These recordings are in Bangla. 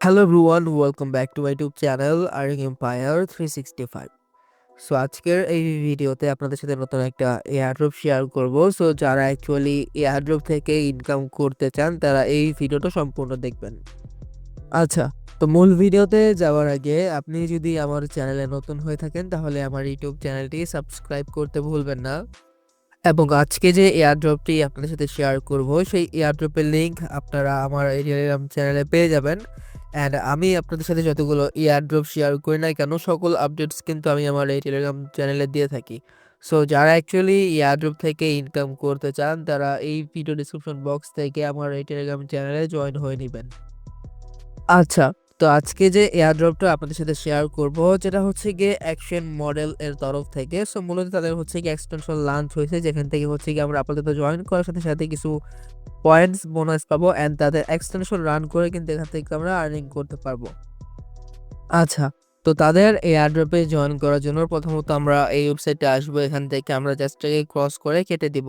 Hello everyone, welcome back to my YouTube channel Earning Empire 365. So আজকের এই ভিডিওতে আপনাদের সাথে নতুন একটা এয়ারড্রপ শেয়ার করব। সো যারা অ্যাকচুয়ালি এয়ারড্রপ থেকে ইনকাম করতে চান তারা এই ভিডিওটা সম্পূর্ণ দেখবেন। আচ্ছা, তো মূল ভিডিওতে যাওয়ার আগে আপনি যদি আমার চ্যানেলে নতুন হয়ে থাকেন তাহলে আমার ইউটিউব চ্যানেলটি সাবস্ক্রাইব করতে ভুলবেন না। এবং আজকে যে এয়ারড্রপটি আপনাদের সাথে শেয়ার করব সেই এয়ারড্রপের লিঙ্ক আপনারা আমার এই টেলিগ্রাম চ্যানেলে পেয়ে যাবেন। অ্যান্ড আমি আপনাদের সাথে যতগুলো এয়ারড্রপ শেয়ার করি না কেন সকল আপডেটস কিন্তু আমি আমার এই টেলিগ্রাম চ্যানেলে দিয়ে থাকি। সো যারা অ্যাকচুয়ালি এয়ারড্রপ থেকে ইনকাম করতে চান তারা এই ভিডিও ডিসক্রিপশন বক্স থেকে আমার এই টেলিগ্রাম চ্যানেলে জয়েন হয়ে নেবেন। আচ্ছা, তো আজকে যে এয়ারড্রপটা আপনাদের সাথে শেয়ার করব যেটা হচ্ছে গিয়ে অ্যাকশন মডেল এর তরফ থেকে। সো মূলত তাদের হচ্ছে গিয়ে এক্সটেনশন লঞ্চ হয়েছে যেখান থেকে হচ্ছে গিয়ে আমরা আপাতত জয়েন করার সাথে সাথে কিছু পয়েন্টস বোনাস পাবো অ্যান্ড তাদের এক্সটেনশন রান করে কিন্তু এখান থেকে আমরা আর্নিং করতে পারবো। আচ্ছা, তো তাদের এয়ারড্রপে জয়েন করার জন্য প্রথমত আমরা এই ওয়েবসাইটে আসবো। এখান থেকে আমরা জাস্ট ক্রস করে কেটে দিব।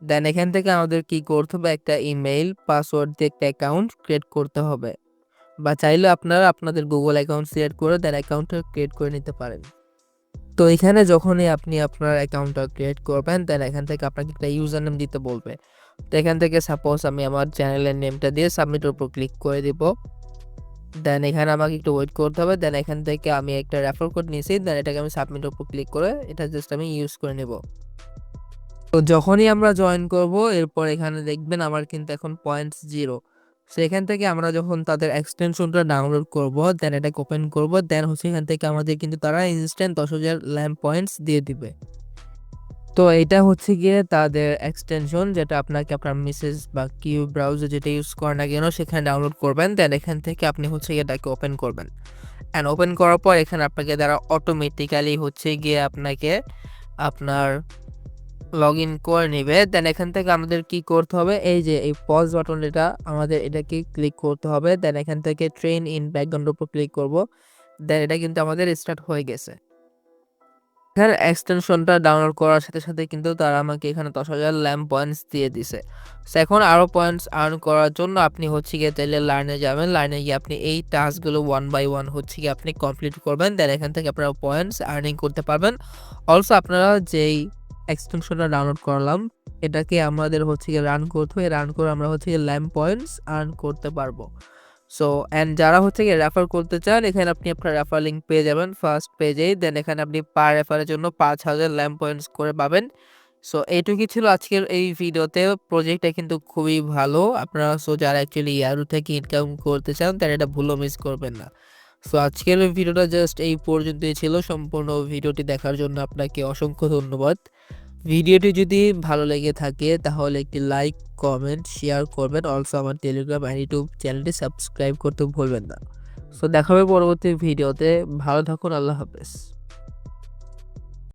দেন এখান থেকে আমাদের কি করতে হবে, একটা ইমেইল পাসওয়ার্ড দিয়ে একটা অ্যাকাউন্ট ক্রিয়েট করতে হবে, বা চাইলে আপনারা আপনাদের গুগল অ্যাকাউন্ট ক্রিয়েট করে দেন অ্যাকাউন্টটা ক্রিয়েট করে নিতে পারেন। তো এখানে যখনই আপনি আপনার অ্যাকাউন্টটা ক্রিয়েট করবেন দেন এখান থেকে আপনাকে একটা ইউজার নেম দিতে বলবে। তো এখান থেকে সাপোজ আমি আমার চ্যানেলের নেমটা দিয়ে সাবমিটের উপর ক্লিক করে দিব। দেন এখানে আমাকে একটু ওয়েট করতে হবে। দেন এখান থেকে আমি একটা রেফার কোড নিয়েছি, দেন এটাকে আমি সাবমিটের উপর ক্লিক করে এটা জাস্ট আমি ইউজ করে নেব। তো যখনই আমরা জয়েন করব এরপর এখানে দেখবেন আমার কিন্তু এখন পয়েন্টস 0। সেখান থেকে আমরা যখন তাদের এক্সটেনশনটা ডাউনলোড করব দেন এটাকে ওপেন করব, দেন হচ্ছে এখান থেকে আমাদের কিন্তু তারা ইনস্ট্যান্ট 10,000 ল্যাম্প পয়েন্টস দিয়ে দিবে। তো এটা হচ্ছে গিয়ে তাদের এক্সটেনশন যেটা আপনাকে আপনার মেসেজ বা কিউ ব্রাউজার যেটা ইউজ করেন না কেন সেখানে ডাউনলোড করবেন। দেন এখান থেকে আপনি হচ্ছে গিয়ে এটাকে ওপেন করবেন। অ্যান্ড ওপেন করার পর এখানে আপনাকে দ্বারা অটোমেটিক্যালি হচ্ছে গিয়ে আপনাকে আপনার লগ ইন করে নেবে। দেন এখান থেকে আমাদের কি করতে হবে, এই যে এই পজ বাটন এটা আমাদের এটাকে ক্লিক করতে হবে। দেন এখান থেকে ট্রেন ইন ব্যাকগ্রাউন্ডের উপর ক্লিক করব। দেন এটা কিন্তু আমাদের স্টার্ট হয়ে গেছে। এখানে এক্সটেনশনটা ডাউনলোড করার সাথে সাথে কিন্তু তারা আমাকে এখানে 10,000 ল্যাম্প পয়েন্টস দিয়ে দিছে। সো এখন আরও পয়েন্টস আর্ন করার জন্য আপনি হচ্ছে গিয়ে তাইলে লার্নে যাবেন। লার্নে গিয়ে আপনি এই টাস্কগুলো 1 বাই 1 হচ্ছে গিয়ে আপনি কমপ্লিট করবেন। দেন এখান থেকে আপনারা পয়েন্টস আর্নিং করতে পারবেন। অলসো আপনারা যেই এক্সটেনশনটা ডাউনলোড করলাম এটাকে আমাদের হচ্ছে গিয়ে রান করতে হবে। রান করে আমরা হচ্ছে গিয়ে ল্যাম্প পয়েন্টস আর্ন করতে পারবো। সো অ্যান্ড যারা হচ্ছে গিয়ে রেফার করতে চান এখানে আপনি আপনার রেফার লিঙ্ক পেয়ে যাবেন ফার্স্ট পেজেই। দেন এখানে আপনি পার রেফারের জন্য 5,000 ল্যাম্প পয়েন্টস করে পাবেন। সো এইটুকুই ছিল আজকের এই ভিডিওতে। প্রজেক্টটা কিন্তু খুবই ভালো আপনারা, সো যারা অ্যাকচুয়ালি ইয়ারু থেকে ইনকাম করতে চান তারা এটা ভুলও মিস করবেন না। সো আজকের ভিডিওটা জাস্ট এই পর্যন্তই ছিল। সম্পূর্ণ ভিডিওটি দেখার জন্য আপনাকে অসংখ্য ধন্যবাদ। ভিডিওটি যদি ভালো লেগে থাকে তাহলে একটি লাইক কমেন্ট শেয়ার করবেন। অলসো আমার টেলিগ্রাম আর ইউটিউব চ্যানেলটি সাবস্ক্রাইব করতে ভুলবেন না। সো দেখা হবে পরবর্তী ভিডিওতে। ভালো থাকুন, আল্লাহ হাফেজ।